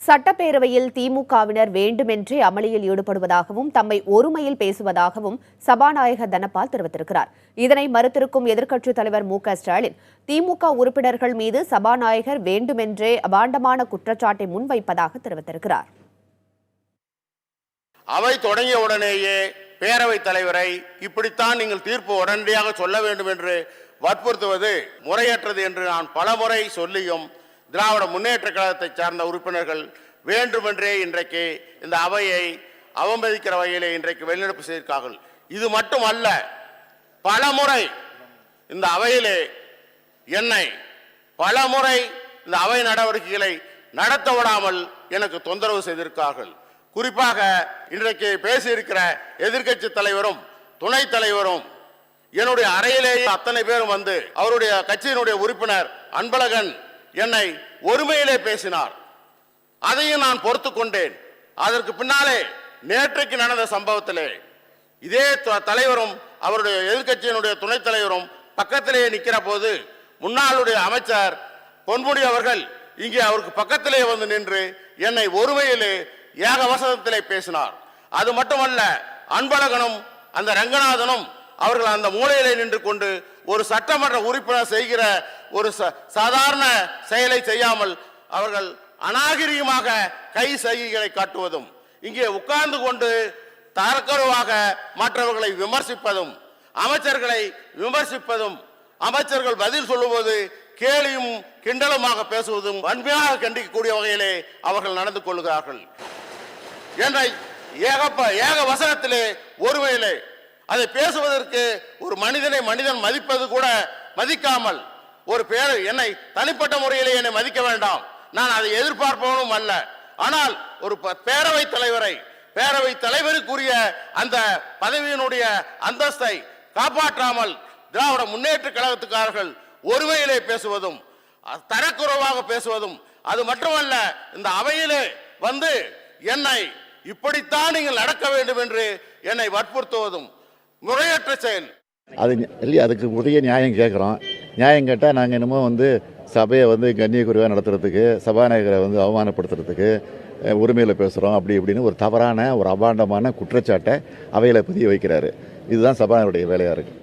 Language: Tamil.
சட்டப்பேரவையில் திமுகவினர் வேண்டுமென்றே அமளியில் ஈடுபடுவதாகவும் தம்மை ஒருமையில் பேசுவதாகவும் சபாநாயகர் தனபால் தெரிவித்திருக்கிறார். இதனை மறுத்திருக்கும் எதிர்க்கட்சித் தலைவர் மு.க.ஸ்டாலின் திமுக உறுப்பினர்கள் மீது சபாநாயகர் வேண்டுமென்றே அபாண்டமான குற்றச்சாட்டை முன்வைப்பதாக தெரிவித்திருக்கிறார். அவை தொடங்கிய உடனேயே பேரவைத் தலைவரை இப்படித்தான் நீங்கள் தீர்ப்பு உடனடியாக சொல்ல வேண்டும் என்று வற்புறுத்துவது முறையற்றது என்று நான் பலமுறை சொல்லியும் திராவிட முன்னேற்ற கழகத்தை சார்ந்த உறுப்பினர்கள் வேண்டுமென்றே இன்றைக்கு இந்த அவையை அவமதிக்கிற வகையிலே இன்றைக்கு வெளிநடப்பு செய்திருக்கார்கள். இது மட்டுமல்ல, பலமுறை இந்த அவையிலே என்னை பலமுறை இந்த அவை நடவடிக்கைகளை நடத்த விடாமல் எனக்கு தொந்தரவு செய்திருக்கார்கள். குறிப்பாக இன்றைக்கு பேசியிருக்கிற எதிர்க்கட்சி தலைவரும் துணைத் தலைவரும் என்னுடைய அறையிலேயே அத்தனை பேரும் வந்து அவருடைய கட்சியினுடைய உறுப்பினர் அன்பழகன் என்னை ஒருமையிலே பேசினார். அதையும் நான் பொறுத்து கொண்டேன். அதற்கு பின்னாலே நேற்றைக்கு நடந்த சம்பவத்திலே இதே தலைவரும் அவருடைய எதிர்க்கட்சியினுடைய துணைத் தலைவரும் பக்கத்திலேயே நிற்கிற போது முன்னாளுடைய அமைச்சர் பொன்முடி அவர்கள் இங்கே அவருக்கு பக்கத்திலே வந்து நின்று என்னை ஒருமையிலே ஏகவசனத்திலே பேசினார். அது மட்டுமல்ல, அன்பழகனும் அந்த ரங்கநாதனும் அவர்கள் அந்த மூலையிலே நின்று கொண்டு ஒரு சட்டமன்ற உறுப்பினர் செய்கிற ஒரு சாதாரண செயலை செய்யாமல் அவர்கள் அநாகரிகமாக கை சைகைகளை காட்டுவதும், இங்கே உட்கார்ந்து கொண்டு தரக்குறைவாக மற்றவர்களை விமர்சிப்பதும், அமைச்சர்களை விமர்சிப்பதும், அமைச்சர்கள் பதில் சொல்லும்போது கேலியும் கிண்டலுமாக பேசுவதும் வன்மையாக கண்டிக்கக்கூடிய வகையிலே அவர்கள் நடந்து கொள்கிறார்கள் என்ற ஏக வசனத்திலே ஒருமையிலே அதை பேசுவதற்கு ஒரு மனிதனை மனிதன் மதிப்பது கூட மதிக்காமல் ஒரு என்னை தனிப்பட்ட முறையிலே என்னை மதிக்க வேண்டாம், நான் அதை எதிர்பார்ப்பவனும் அல்ல. ஆனால் ஒரு பேரவைத் தலைவருக்குரிய அந்த பதவியினுடைய அந்தஸ்தை காப்பாற்றாமல் திராவிட முன்னேற்ற கழகத்துக்காரர்கள் ஒருமையிலே பேசுவதும் தரக்குறைவாக பேசுவதும், அது மட்டுமல்ல, இந்த அவையிலே வந்து என்னை இப்படித்தான் நீங்கள் நடக்க வேண்டும் என்று என்னை வற்புறுத்துவதும் முறையற்ற செயல். அது இல்லையா, அதுக்கு உரிய நியாயம் கேட்குறோம். நியாயம் கேட்டால் நாங்கள் என்னமோ சபையை கண்ணியக்குறைவாக நடத்துறதுக்கு, சபாநாயகரை அவமானப்படுத்துறதுக்கு உரிமையில் பேசுகிறோம் அப்படி இப்படின்னு ஒரு தவறான ஒரு அபாண்டமான குற்றச்சாட்டை அவையில் பதிய வைக்கிறாரு. இதுதான் சபாநாயகருடைய வேலையாக இருக்குது.